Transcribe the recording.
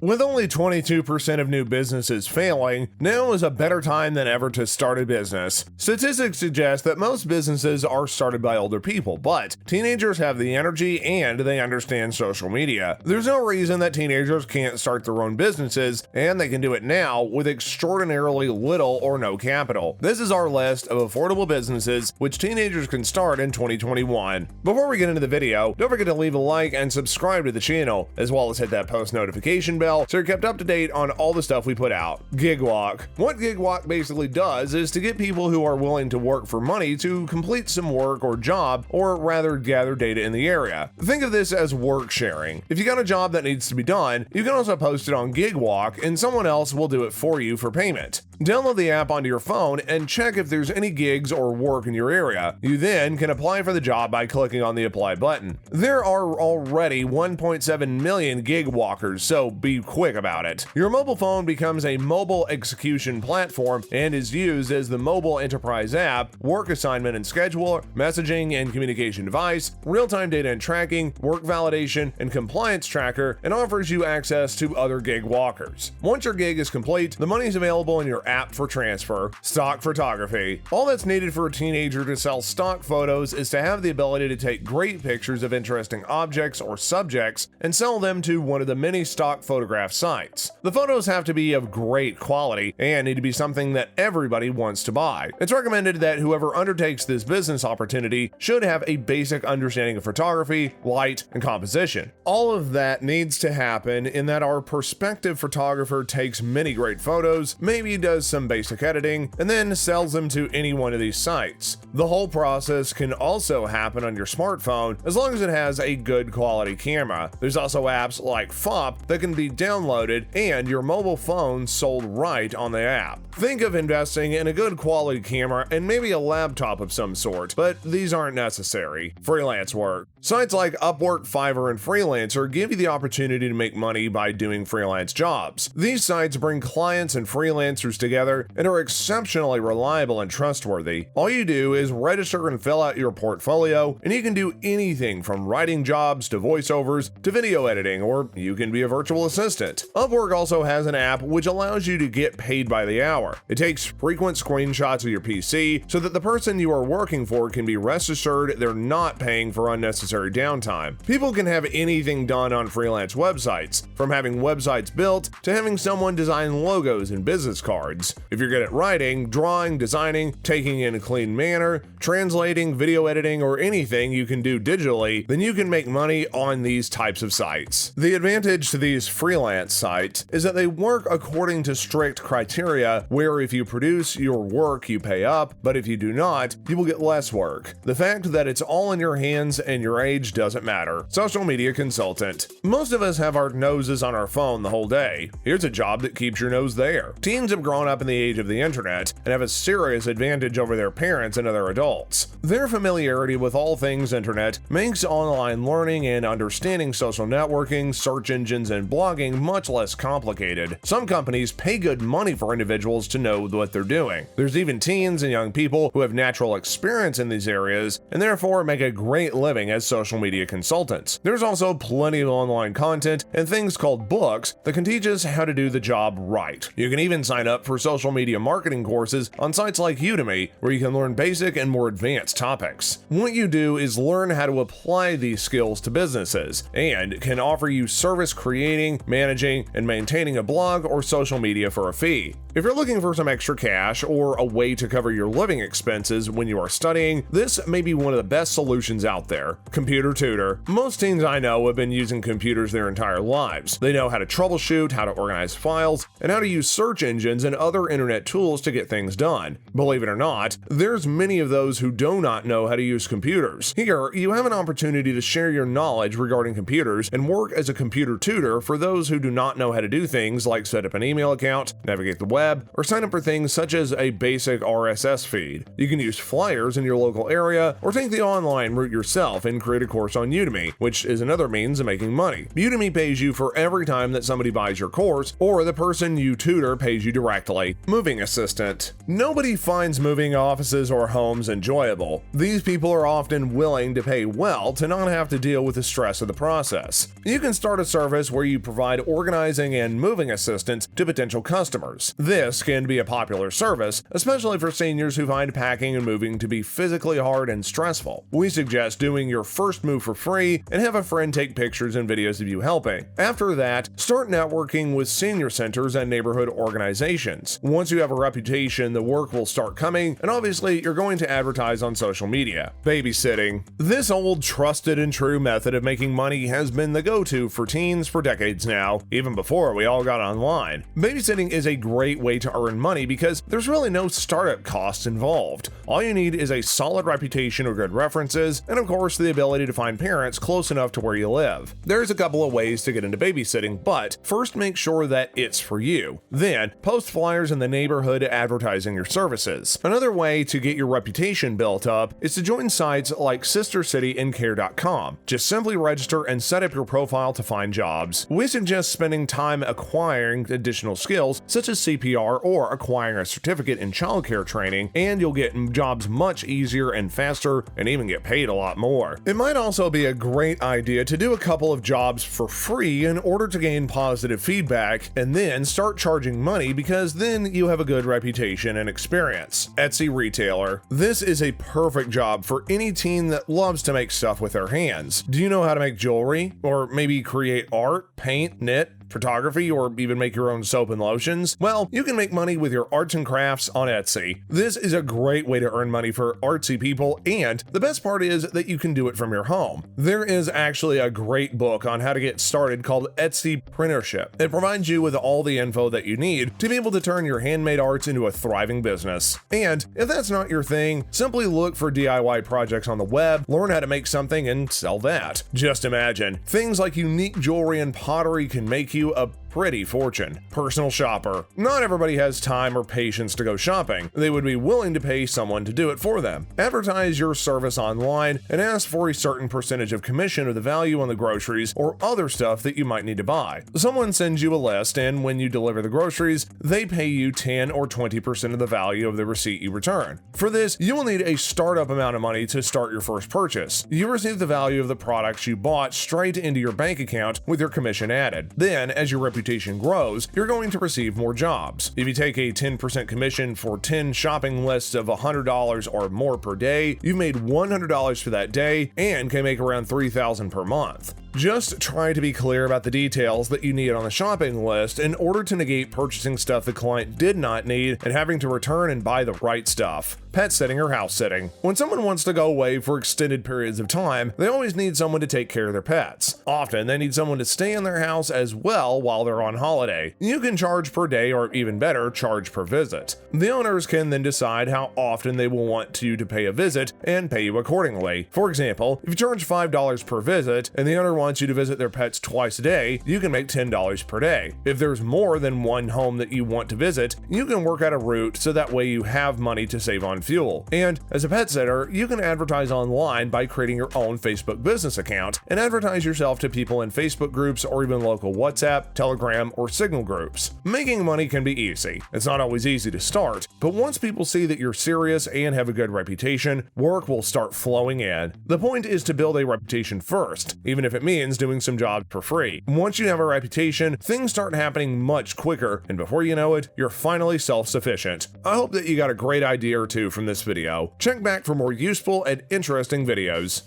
With only 22% of new businesses failing, now is a better time than ever to start a business. Statistics suggest that most businesses are started by older people, but teenagers have the energy and they understand social media. There's no reason that teenagers can't start their own businesses, and they can do it now with extraordinarily little or no capital. This is our list of affordable businesses which teenagers can start in 2021. Before we get into the video, don't forget to leave a like and subscribe to the channel, as well as hit that post notification bell so you're kept up to date on all the stuff we put out. Gigwalk. What Gigwalk basically does is to get people who are willing to work for money to complete some work or job, or rather gather data in the area. Think of this as work sharing. If you got a job that needs to be done, you can also post it on Gigwalk and someone else will do it for you for payment. Download the app onto your phone and check if there's any gigs or work in your area. You then can apply for the job by clicking on the apply button. There are already 1.7 million gig walkers, so be quick about it. Your mobile phone becomes a mobile execution platform and is used as the mobile enterprise app, work assignment and scheduler, messaging and communication device, real-time data and tracking, work validation, and compliance tracker, and offers you access to other gig walkers. Once your gig is complete, the money is available in your app for transfer. Stock photography. All that's needed for a teenager to sell stock photos is to have the ability to take great pictures of interesting objects or subjects and sell them to one of the many stock photograph sites. The photos have to be of great quality and need to be something that everybody wants to buy. It's recommended that whoever undertakes this business opportunity should have a basic understanding of photography, light, and composition. All of that needs to happen in that our prospective photographer takes many great photos, maybe does some basic editing, and then sells them to any one of these sites. The whole process can also happen on your smartphone as long as it has a good quality camera. There's also apps like FOP that can be downloaded and your mobile phone sold right on the app. Think of investing in a good quality camera and maybe a laptop of some sort, but these aren't necessary. Freelance work. Sites like Upwork, Fiverr, and Freelancer give you the opportunity to make money by doing freelance jobs. These sites bring clients and freelancers together and are exceptionally reliable and trustworthy. All you do is register and fill out your portfolio, and you can do anything from writing jobs to voiceovers to video editing, or you can be a virtual assistant. Upwork also has an app which allows you to get paid by the hour. It takes frequent screenshots of your PC so that the person you are working for can be rest assured they're not paying for unnecessary downtime. People can have anything done on freelance websites, from having websites built to having someone design logos and business cards. If you're good at writing, drawing, designing, taking in a clean manner, translating, video editing, or anything you can do digitally, then you can make money on these types of sites. The advantage to these freelance sites is that they work according to strict criteria where if you produce your work, you pay up, but if you do not, you will get less work. The fact that it's all in your hands and your age doesn't matter. Social media consultant. Most of us have our noses on our phone the whole day. Here's a job that keeps your nose there. Teens have grown up in the age of the internet and have a serious advantage over their parents and other adults. Their familiarity with all things internet makes online learning and understanding social networking, search engines, and blogging much less complicated. Some companies pay good money for individuals to know what they're doing. There's even teens and young people who have natural experience in these areas and therefore make a great living as social media consultants. There's also plenty of online content and things called books that can teach us how to do the job right. You can even sign up for social media marketing courses on sites like Udemy, where you can learn basic and more advanced topics. What you do is learn how to apply these skills to businesses and can offer you service creating, managing, and maintaining a blog or social media for a fee. If you're looking for some extra cash or a way to cover your living expenses when you are studying, this may be one of the best solutions out there. Computer tutor. Most teens I know have been using computers their entire lives. They know how to troubleshoot, how to organize files, and how to use search engines and other internet tools to get things done. Believe it or not, there's many of those who do not know how to use computers. Here, you have an opportunity to share your knowledge regarding computers and work as a computer tutor for those who do not know how to do things like set up an email account, navigate the web, or sign up for things such as a basic RSS feed. You can use flyers in your local area or take the online route yourself and create a course on Udemy, which is another means of making money. Udemy pays you for every time that somebody buys your course, or the person you tutor pays you directly. Moving assistant. Nobody finds moving offices or homes enjoyable. These people are often willing to pay well to not have to deal with the stress of the process. You can start a service where you provide provide organizing and moving assistance to potential customers. This can be a popular service, especially for seniors who find packing and moving to be physically hard and stressful. We suggest doing your first move for free and have a friend take pictures and videos of you helping. After that, start networking with senior centers and neighborhood organizations. Once you have a reputation, the work will start coming, and obviously you're going to advertise on social media. Babysitting. This old, trusted, and true method of making money has been the go-to for teens for decades now, even before we all got online. Babysitting is a great way to earn money because there's really no startup costs involved. All you need is a solid reputation or good references, and of course the ability to find parents close enough to where you live. There's a couple of ways to get into babysitting, but first make sure that it's for you. Then, post flyers in the neighborhood advertising your services. Another way to get your reputation built up is to join sites like SisterCityandCare.com. Just simply register and set up your profile to find jobs. We suggest spending time acquiring additional skills such as CPR or acquiring a certificate in childcare training, and you'll get jobs much easier and faster and even get paid a lot more. It might also be a great idea to do a couple of jobs for free in order to gain positive feedback and then start charging money, because then you have a good reputation and experience. Etsy retailer. This is a perfect job for any teen that loves to make stuff with their hands. Do you know how to make jewelry? Or maybe create art, paint, knit, photography, or even make your own soap and lotions? Well, you can make money with your arts and crafts on Etsy. This is a great way to earn money for artsy people, and the best part is that you can do it from your home. There is actually a great book on how to get started called Etsy Prenneurship. It provides you with all the info that you need to be able to turn your handmade arts into a thriving business. And if that's not your thing, simply look for DIY projects on the web, learn how to make something, and sell that. Just imagine, things like unique jewelry and pottery can make you a pretty fortune. Personal shopper. Not everybody has time or patience to go shopping. They would be willing to pay someone to do it for them. Advertise your service online and ask for a certain percentage of commission of the value on the groceries or other stuff that you might need to buy. Someone sends you a list, and when you deliver the groceries, they pay you 10 or 20% of the value of the receipt you return. For this, you will need a startup amount of money to start your first purchase. You receive the value of the products you bought straight into your bank account with your commission added. Then, as your reputation grows, you're going to receive more jobs. If you take a 10% commission for 10 shopping lists of $100 or more per day, you've made $100 for that day and can make around $3,000 per month. Just try to be clear about the details that you need on the shopping list in order to negate purchasing stuff the client did not need and having to return and buy the right stuff. Pet sitting or house sitting. When someone wants to go away for extended periods of time, they always need someone to take care of their pets. Often, they need someone to stay in their house as well while they're on holiday. You can charge per day, or even better, charge per visit. The owners can then decide how often they will want you to pay a visit and pay you accordingly. For example, if you charge $5 per visit and the owner wants you to visit their pets twice a day, you can make $10 per day. If there's more than one home that you want to visit, you can work out a route so that way you have money to save on fuel. And as a pet sitter, you can advertise online by creating your own Facebook business account and advertise yourself to people in Facebook groups or even local WhatsApp, Telegram, or Signal groups. Making money can be easy. It's not always easy to start, but once people see that you're serious and have a good reputation, work will start flowing in. The point is to build a reputation first, even if it means doing some jobs for free. Once you have a reputation, things start happening much quicker, and before you know it, you're finally self-sufficient. I hope that you got a great idea or two from this video. Check back for more useful and interesting videos.